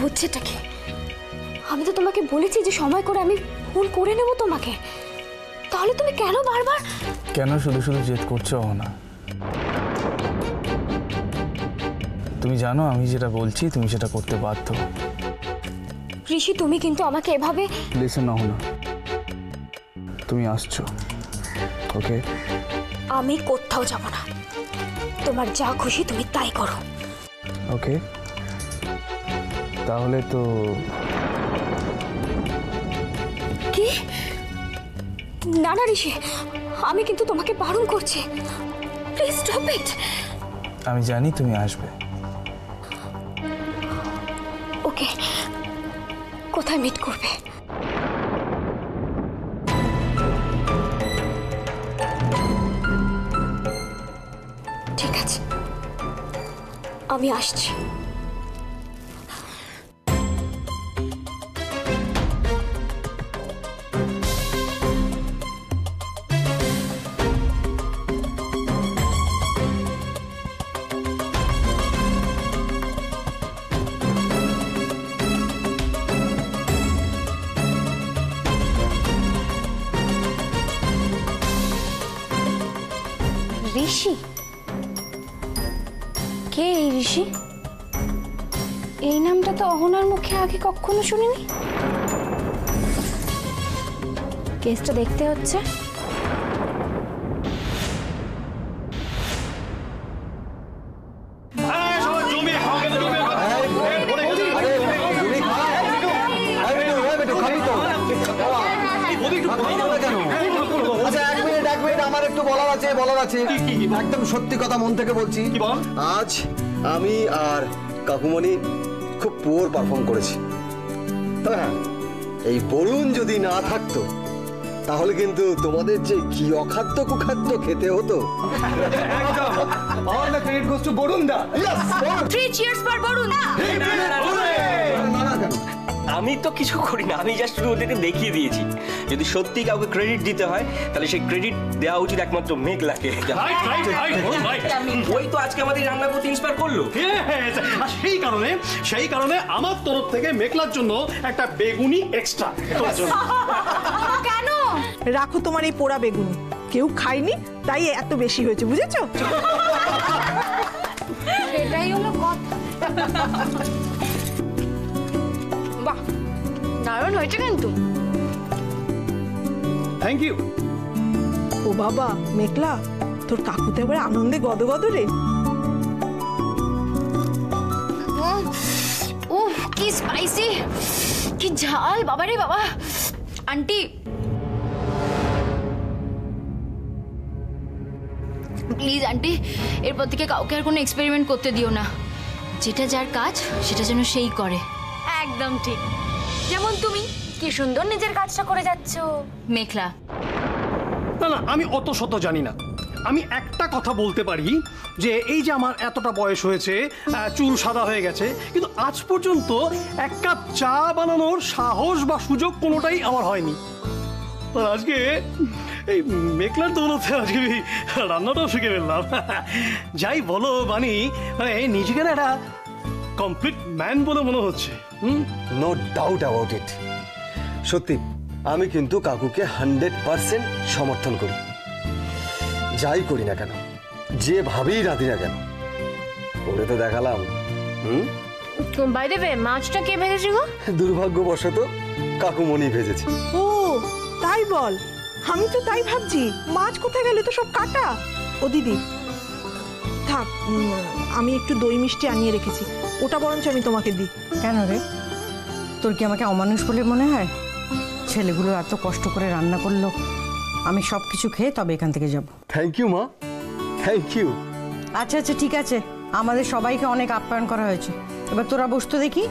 হচ্ছেটা কি? আমি তো তোমাকে বলেছি যে সময় করে আমি ফোন করে নেব তোমাকে, তাহলে তুমি কেন বারবার কেন শুধু শুধু জেদ করছো না? তুমি জানো আমি যেটা বলছি তুমি সেটা করতে বাধ্য। ঋষি, তুমি কিন্তু আমাকে এভাবে লিসেন না, তুমি আসছো, ওকে? আমি কোথাও যাব না, তোমার যা খুশি তুমি তাই করো। ওকে, তাহলে তো কি? না না ঋষি, আমি কিন্তু তোমাকে বারণ করছি, প্লিজ স্টপ ইট। আমি জানি তুমি আসবে। ওকে, কোথায় মিট করবে? ঠিক আছে, আমি আসছি। ঋষি? কে এই ঋষি? এই নামটা তো অহনার মুখে আগে কখনো শুনিনি। কেসটা দেখতে হচ্ছে। একদম সত্যি কথা মন থেকে বলছি, আজ আমি আর কাকুমণি খুব পুয়ার পারফর্ম করেছি। হ্যাঁ, এই বরুণ যদি না থাকতো তাহলে কিন্তু তোমাদের যে কি অখাদ্য কুখাদ্য খেতে হতো। All the credit goes to Varun the. Three cheers for Varun. আমি তো কিছু করি না, আমি জাস্ট শুধু ওদেরকে দেখিয়ে দিয়েছি। যদি সত্যি কাউকে ক্রেডিট দিতে হয় তাহলে সেই ক্রেডিট দেওয়া উচিত একমাত্র মেঘলাকে। ওই তো আজকে আমাদের রান্না করতে ইন্সপায়ার করলো। আর সেই কারণে আমার তরফ থেকে মেঘলার জন্য একটা বেগুনি এক্সট্রা। কেন? রাখো তোমার এই পোড়া বেগুনি, কেউ খায়নি তাই এত বেশি হয়েছে, বুঝেছো? সেটাই হলো কথা। বাহ, দারুণ হয়েছে কিন্তু। Thank you. ও বাবা মেঘলা, তোর কাকুতে এবার আনন্দে গদগদ রে। উফ, কি স্পাইসি, কি ঝাল, বাবা রে বাবা। আন্টি প্লিজ, আন্টি এরপর থেকে কাউকে আর কোনো এক্সপেরিমেন্ট করতে দিও না। যেটা যার কাজ সেটা যেন সেই করে। একদম ঠিক, যেমন তুমি কি সুন্দর নিজের কাজটা করে যাচ্ছ। মেঘলা, না না, আমি অত শত জানি না। আমি একটা কথা বলতে পারি যে এই যে আমার এতটা বয়স হয়েছে, চুল সাদা হয়ে গেছে, কিন্তু আজ পর্যন্ত এক কাপ চা বানানোর সাহস বা সুযোগ কোনোটাই আমার হয়নি। আর আজকে এই মেঘলার দৌলতে আজকে রান্নাটাও শিখে ফেললাম। যাই বলো বানি, মানে নিজেকে না একটা কমপ্লিট ম্যান বলে মনে হচ্ছে। No doubt about it. সত্যি আমি কিন্তু কাকুকে 100% সমর্থন করি। যাই করি না কেন, যেভাবেই রাঁধি না কেন, করে তো দেখালাম। বাই দ্য ওয়ে, মাছটা কে ভেজেছে গো? দুর্ভাগ্যবশত কাকুমণি ভেজেছে। ও তাই বল, আমি তো তাই ভাবছি মাছ কোথায় গেল, তো সব কাটা। ও দিদি থাক, আমি একটু দই মিষ্টি আনিয়ে রেখেছি, ওটা বরঞ্চ আমি তোমাকে দিই। কেন রে, তোর কি আমাকে অমানুষ বলে মনে হয়? ছেলেগুলো এত কষ্ট করে রান্না করলো, আমি সব কিছু খেয়ে তবে এখান থেকে যাব। থ্যাংক ইউ মা, থ্যাংক ইউ। আচ্ছা আচ্ছা ঠিক আছে, আমাদের সবাইকে অনেক আপ্যায়ন করা হয়েছে, এবার তোরা বসতো দেখি।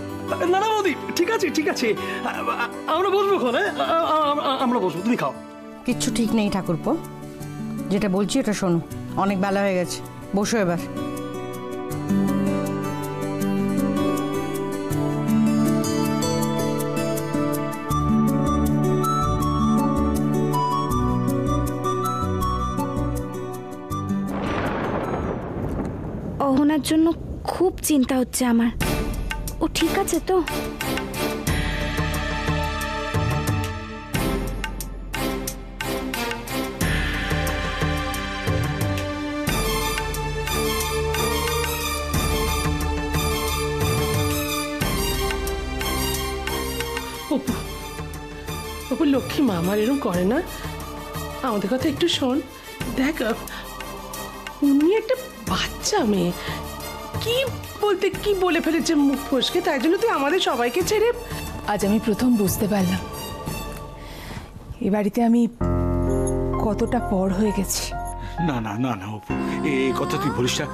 না না বৌদি, ঠিক আছে ঠিক আছে, আমরা বসবো। আমরা বসবো, তুমি খাও। কিচ্ছু ঠিক নেই ঠাকুরপো, যেটা বলছি ওটা শোনো। অনেক বেলা হয়ে গেছে, বসো এবার। অহনার জন্য খুব চিন্তা হচ্ছে আমার। ও ও ঠিক আছে তো? অপু, অপু লক্ষ্মী মা আমার এরকম করে না। আমাদের কথা একটু শোন। দেখ, উনি একটা বাচ্চা মেয়ে, কি বলতে কি বলে ফেলেছে মুখ ফসকে, তাই জন্য তুই আমাদের সবাইকে ছেড়ে। আজ আমি প্রথম বুঝতে পারলাম এ বাড়িতে আমি কতটা পর হয়ে গেছি। না না না না অপু, এই কথা তুই বলিস না।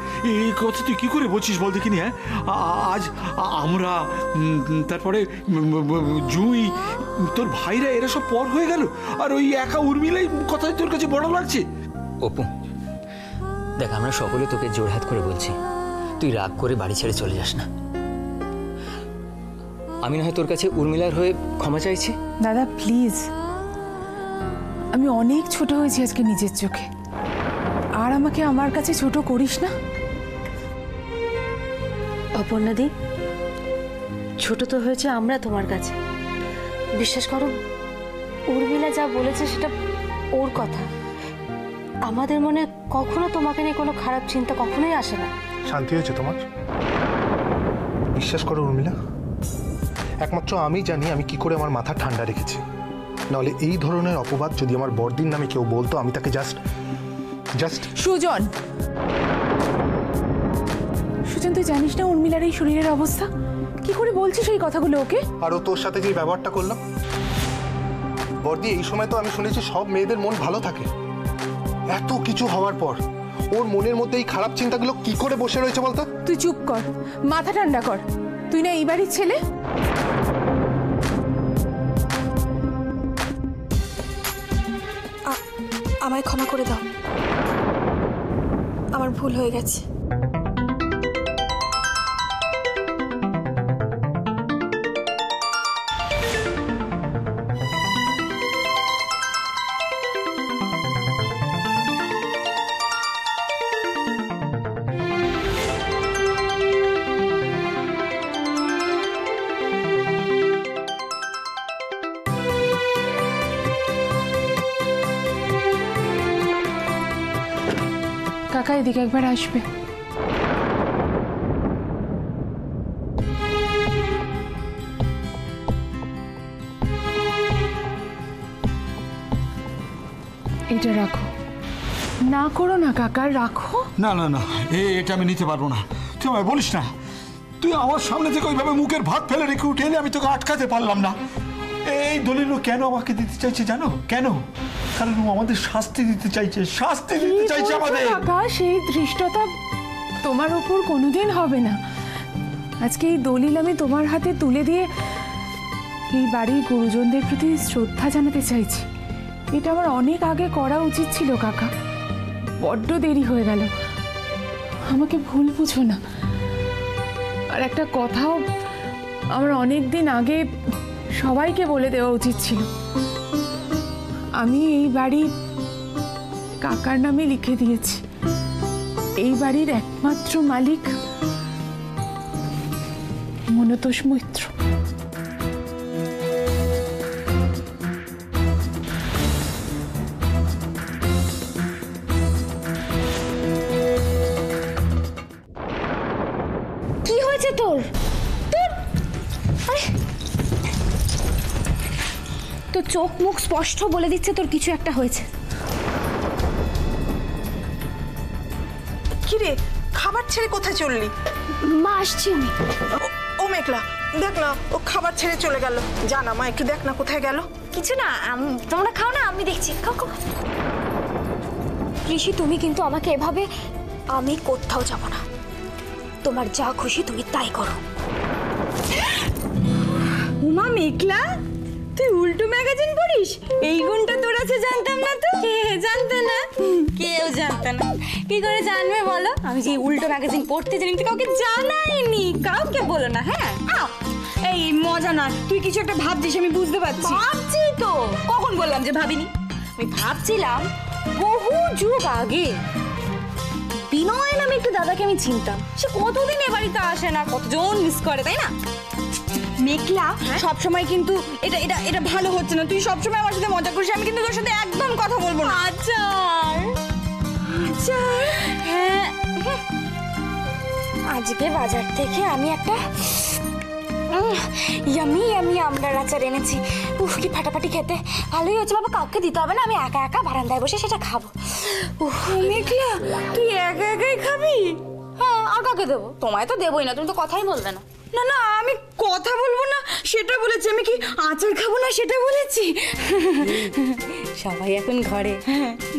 এই কথা তুই কি করে বলছিস বল দেখিনি? হ্যাঁ, আজ আমরা তারপরে জুই, তোর ভাইরা, এরা সব পর হয়ে গেল, আর ওই একা উর্মিলাই কথাই তোর কাছে বড় লাগছে? অপু দেখ, আমরা সকলে তোকে জোড়হাত করে বলছি, তুই রাগ করে বাড়ি ছেড়ে চলে যাস না। আমি না হয় তোর কাছে উর্মিলার হয়ে ক্ষমা চাইছি। দাদা প্লিজ, আমি অনেক ছোট হয়েছি আজকে নিজের চোখে, আর আমাকে আমার কাছে ছোট করিস না। অপর্ণাদি, ছোট তো হয়েছে আমরা তোমার কাছে, বিশ্বাস করো উর্মিলা যা বলেছে সেটা ওর কথা। আমাদের মনে কখনো তোমাকে নিয়ে কোনো খারাপ চিন্তা কখনোই আসে না। শান্তি হয়েছে তোমার? বিশ্বাস করো উর্মিলা, একমাত্র আমি জানি আমি কি করে আমার মাথা ঠান্ডা রেখেছি। নাহলে এই ধরনের অপবাদ যদি আমার বড়দিন নামে কেউ বলতো, আমি তাকে জাস্ট সুজন, সুজন তুই জানিস না উর্মিলার এই শরীরের অবস্থা? কি করে বলছিস এই কথাগুলো ওকে? আরও তোর সাথে যে ব্যবহারটা করলাম, বড়দি এই সময় তো আমি শুনেছি সব মেয়েদের মন ভালো থাকে। এত কিছু হওয়ার পর ওর মনের মধ্যে এই খারাপ চিন্তাগুলো কি করে বসে রয়েছে বলতো? তুই চুপ কর, মাথা ঠান্ডা কর। তুই না এই বাড়ির ছেলে? আমায় ক্ষমা করে দাও, আমার ভুল হয়ে গেছে। কাকা এদিকে একবার আসবে। এটা রাখো। না করো না কাকা, রাখো। না না না, এটা আমি নিতে পারবো না। তুই আমায় বলিস না, তুই আমার সামনে থেকে ওইভাবে মুখের ভাত ফেলে রেখে উঠে এলে, আমি তোকে আটকাতে পারলাম না। এই দলিল কেন আমাকে দিতে চাইছে জানো? কেন? কারণ ও আমাদের শাস্তি দিতে চাইছে, শাস্তি দিতে চাইছে আমাদের। কাকা সেই ধৃষ্টতা তোমার উপর কোনোদিন হবে না। আজকে এই দলিল আমি তোমার হাতে তুলে দিয়ে এই বাড়ির গুরুজনদের প্রতি শ্রদ্ধা জানাতে চাইছি। এটা আমার অনেক আগে করা উচিত ছিল কাকা, বড্ড দেরি হয়ে গেল। আমাকে ভুল বুঝো না। আর একটা কথাও আমার অনেক দিন আগে সবাইকে বলে দেওয়া উচিত ছিল। আমি এই বাড়ি কাকার নামে লিখে দিয়েছি। এই বাড়ির একমাত্র মালিক মনতোষ মৈত্র। কি হয়েছে তোর? তোর চোখ মুখ স্পষ্ট বলে দিচ্ছে তোর কিছু একটা হয়েছে। কিরে, খাবার ছেড়ে কোথায় চললি? মা আসছি আমি। ও মেঘলা, দেখ না ও খাবার ছেড়ে চলে গেল। জানা মা, একটু দেখ না কোথায় গেল। কিছু না, তোমরা খাও না, আমি দেখছি। খাও খাও। ঋষি, তুমি কিন্তু আমাকে এভাবে, আমি কোথাও যাব না। তোমার যা খুশি তুমি তাই করো। উমা মেঘলা, তুই উল্টো ম্যাগাজিন পড়িস? এই গুণটা তোর আছে জানতাম না তো। কে জানতো না? কেউ জানতো না। কি করে জানবে বলো? আমি যে উল্টো ম্যাগাজিন পড়তে জানি তো কাউকে জানাইনি, কাউকে বলো না। হ্যাঁ এই মজা না, তুই কিছু একটা ভাবছিস আমি বুঝতে পারছি। ভাবছি তো, কখন বললাম যে ভাবিনি? আমি ভাবছিলাম বহু যুগ আগে বিনয় নামে একটা দাদাকে আমি চিনতাম, সে কতদিন এ বাড়িতে আসে না, কতজন মিস করে, তাই না? মেঘলা সবসময় কিন্তু এটা এটা এটা ভালো হচ্ছে না, তুই সবসময় আমার সাথে মজা করিস, আমি কিন্তু তোর সাথে একদম কথা বলবো না। আচার আচার, হ্যাঁ আজকে বাজার থেকে আমি একটা ইয়ামি ইয়ামি আমড়ার আচার এনেছি। উফ কি ফাটাফাটি খেতে, ভালোই হয়েছে বাবা, কাউকে দিতে হবে না, আমি একা একা বারান্দায় বসে সেটা খাবো। উফ মেঘলা, তুই একা একাই খাবি? হ্যাঁ, আর কাকে দেবো? তোমায় তো দেবোই না, তুমি তো কথাই বলবে না। না না, আমি কথা বলবো না সেটা বলেছি, আমি কি আচার খাবো না সেটা বলেছি। সবাই এখন ঘরে,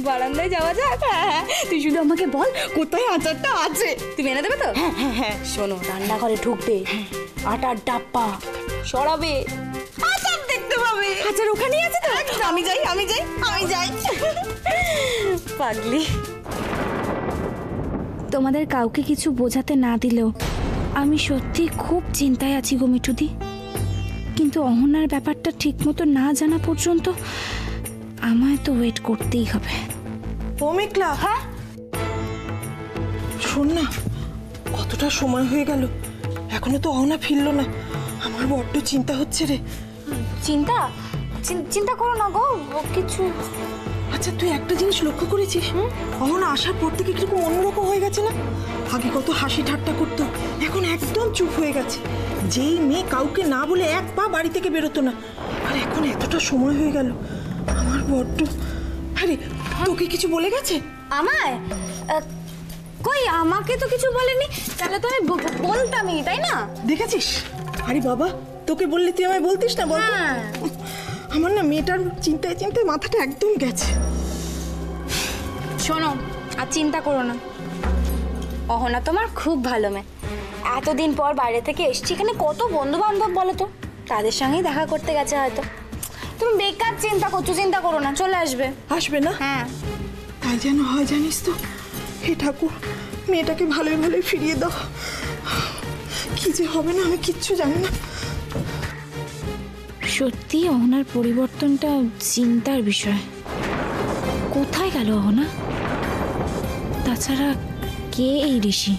বারান্দায় যাওয়া যাক। হ্যাঁ, তুই শুধু আমাকে বল কোথায় আচারটা আছে, তুমি এনে দেবে তো? হ্যাঁ হ্যাঁ হ্যাঁ। শোনো, রান্নাঘরে ঢুকবে, আটার ডাব্বা সরাবে, আচার দেখতে পাবে। আচার ওখানেই আছে তো? আমি যাই আমি যাই আমি যাই। পাগলি, তোমাদের কাউকে কিছু বোঝাতে না দিলেও আমি সত্যি খুব চিন্তায় আছি গো মিঠুদি। কিন্তু অহনার ব্যাপারটা ঠিক মতো না জানা পর্যন্ত আমায় তো ওয়েট করতেই হবে। ও মেঘলা, হ্যাঁ শোন না, কতটা সময় হয়ে গেল, এখনো তো অহনা ফিরলো না, আমার বড্ড চিন্তা হচ্ছে রে। চিন্তা চিন্তা করো না গো, কিছু। আচ্ছা তুই একটা জিনিস লক্ষ্য করেছিস, অহনা আসার পর থেকে কিরকম অন্যরকম হয়ে গেছে না? আগে কত হাসি ঠাট্টা করতো, এখন একদম চুপ হয়ে গেছে। যেই মেয়ে কাউকে না বলে এক পা বাড়ি থেকে বেরোতো না, আর এখন এতটা সময় হয়ে গেল, আমার বড্ড। আরে তোকে কিছু বলে গেছে? আমায়? কই, আমাকে তো কিছু বলেনি, তাহলে তো আমি বলতামই, তাই না? দেখেছিস? আরে বাবা, তোকে বললে তুই আমায় বলতিস না? বল, আমার না মেয়েটার চিন্তায় চিন্তায় মাথাটা একদম গেছে। শোনো, আর চিন্তা করো না, অহনা তোমার খুব ভালো মেয়ে। এতদিন পর বাইরে থেকে এসছি, এখানে কত বন্ধু বান্ধব বলো তো, তাদের সঙ্গেই দেখা করতে গেছে হয়তো। তুমি বেকার চিন্তা করছো, চিন্তা করো না, চলে আসবে। আসবে না? হ্যাঁ। তাই যেন হয় জানিস তো। হে ঠাকুর, মেয়েটাকে ভালোই ভালোই ফিরিয়ে দাও। কি যে হবে না আমি কিচ্ছু জানি না। সত্যি অহনার পরিবর্তনটা চিন্তার বিষয়। কোথায় গেল অহনা? তাছাড়া কে এই ঋষি?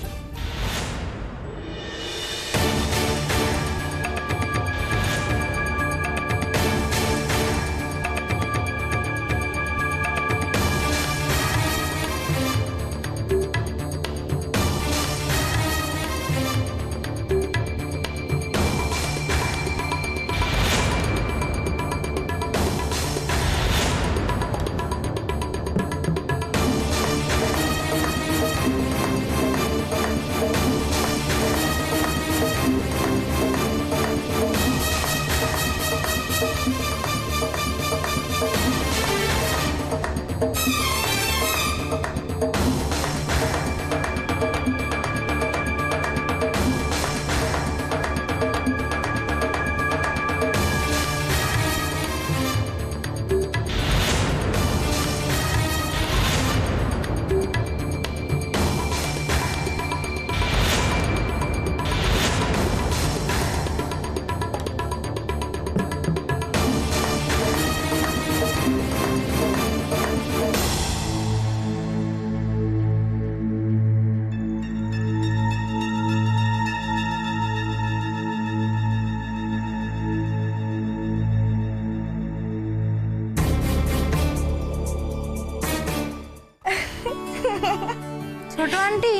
ছোট আন্টি,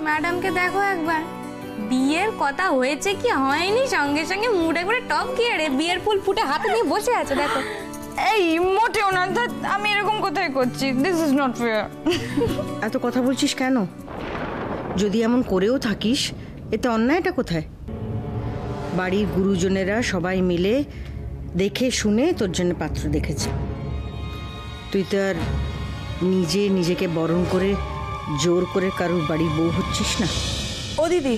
ম্যাডামকে দেখো একবার। বিয়ের কথা হয়েছে কি হয়নি, সঙ্গে সঙ্গে মুড়ে করে টপ গিয়ে রে বিয়ের ফুল ফুটে হাতে নিয়ে বসে আছে, দেখো। এই মোটেও না, আমি এরকম কোথায় করছি, দিস ইজ নট ফেয়ার। এত কথা বলছিস কেন? যদি এমন করেও থাকিস, এতে অন্যায়টা কোথায়? বাড়ির গুরুজনেরা সবাই মিলে দেখে শুনে তোর জন্য পাত্র দেখেছে, তুই তো আর নিজে নিজেকে বরণ করে জোর করে কারুর বাড়ির বউ হচ্ছিস না। ও দিদি,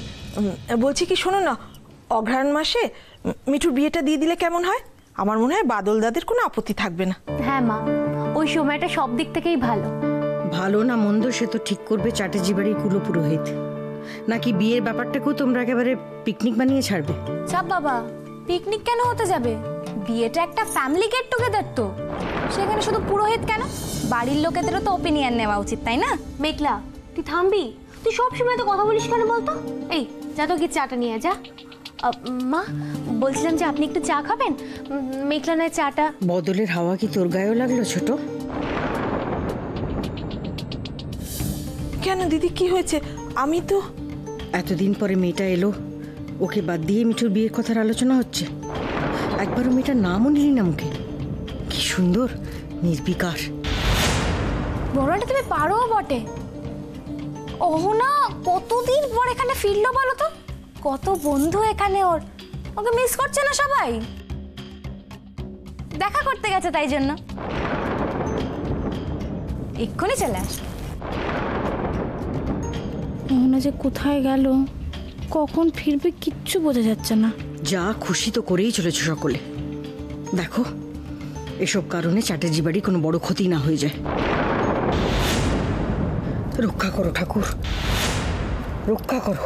বলছি কি শোনো না, অঘ্রাণ মাসে মিঠুর বিয়েটা দিয়ে দিলে কেমন হয়? আমার মনে হয় বাদল দাদের কোনো আপত্তি থাকবে না। হ্যাঁ মা, ওই সময়টা সব দিক থেকেই ভালো। ভালো না মন্দ সে তো ঠিক করবে চ্যাটার্জি বাড়ির কুলো পুরোহিত। নাকি বিয়ের ব্যাপারটাকেও তোমরা একেবারে পিকনিক বানিয়ে ছাড়বে? চাপ বাবা, পিকনিক কেন হতে যাবে? বিয়েটা একটা ফ্যামিলি গেট টুগেদার তো, সেখানে শুধু পুরোহিত কেন, বাড়ির লোকেদেরও তো ওপিনিয়ন নেওয়া উচিত, তাই না? মেঘলা, তুই থামবি? তুই সব সময় তো কথা বলিস কেন বলতো? এই যা তো কি চাটা নিয়ে যা। মা বলছিলাম যে আপনি একটু চা খাবেন, মেঘলা নয় চাটা। বদলের হাওয়া কি তোর গায়েও লাগলো ছোট? কেন দিদি, কি হয়েছে? আমি তো এতদিন পরে মেয়েটা এলো, ওকে বাদ দিয়ে মিঠুর বিয়ের কথার আলোচনা হচ্ছে। একবারও মেয়েটার নামও নিলি না মুখে। কি সুন্দর নির্বিকার। বড়টা তুমি পারো বটে। অহনা কতদিন পর এখানে ফিরলো বলো তো? কত বন্ধু এখানে ওর, ওকে মিস করছে না সবাই? দেখা করতে গেছে তাই জন্য। এক্ষুনি চলে আসবে। মোহনা যে কোথায় গেল, কখন ফিরবে কিচ্ছু বোঝা যাচ্ছে না। যা খুশি তো করেই চলেছ সকলে। দেখো এসব কারণে চ্যাটার্জি বাড়ি কোনো বড় ক্ষতি না হয়ে যায়। রক্ষা করো ঠাকুর, রক্ষা করো।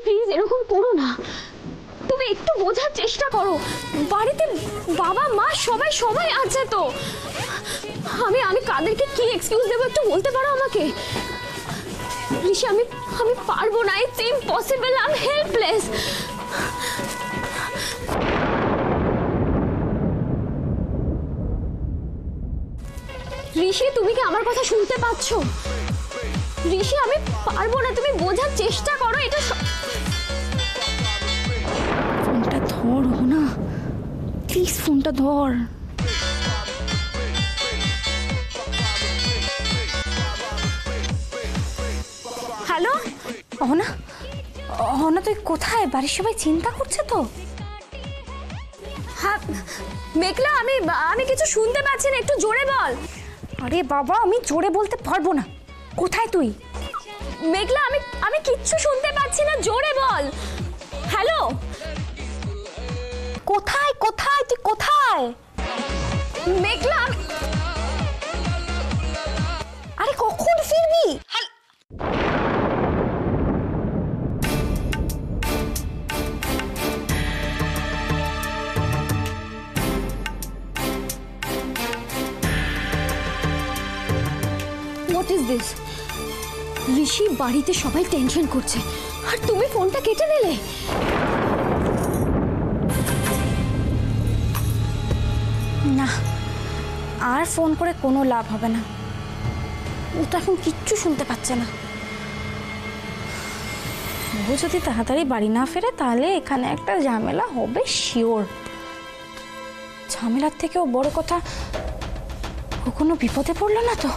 প্লিজ এরকম করো না, তুমি একটু বোঝার চেষ্টা করো। বাড়িতে বাবা মা সবাই সবাই আছে তো। আমি কাদেরকে কি এক্সকিউজ দেবো একটু বলতে পারো আমাকে? ঋষি আমি পারবো না, it's impossible, I am helpless. Rishi তুমি কি আমার কথা শুনতে পাচ্ছ? ঋষি আমি পারবো না, তুমি বোঝার চেষ্টা করো। এটা ফোনটা ধর না প্লিজ, ফোনটা ধর। হ্যালো অহনা, অহনা তুই কোথায়? বাড়ির সবাই চিন্তা করছে তো? হ্যাঁ মেঘলা, আমি কিছু শুনতে পাচ্ছি না, একটু জোরে বল। আরে বাবা আমি জোরে বলতে পারবো না। কোথায় তুই? মেঘলা আমি কিচ্ছু শুনতে পাচ্ছি না, জোরে বল। হ্যালো কোথায় কোথায় তুই কোথায়? মেঘলা আরে কখন ফিরবি? What is this? ঋষি বাড়িতে সবাই টেনশন করছে আর তুমি ফোনটা কেটে নিলে। না আর ফোন করে কোনো লাভ হবে না, ও তো এখন কিচ্ছু শুনতে পাচ্ছে না। ও যদি তাড়াতাড়ি বাড়ি না ফেরে তাহলে এখানে একটা ঝামেলা হবে শিওর। ঝামেলার থেকেও বড় কথা ও কোনো বিপদে পড়লো না তো?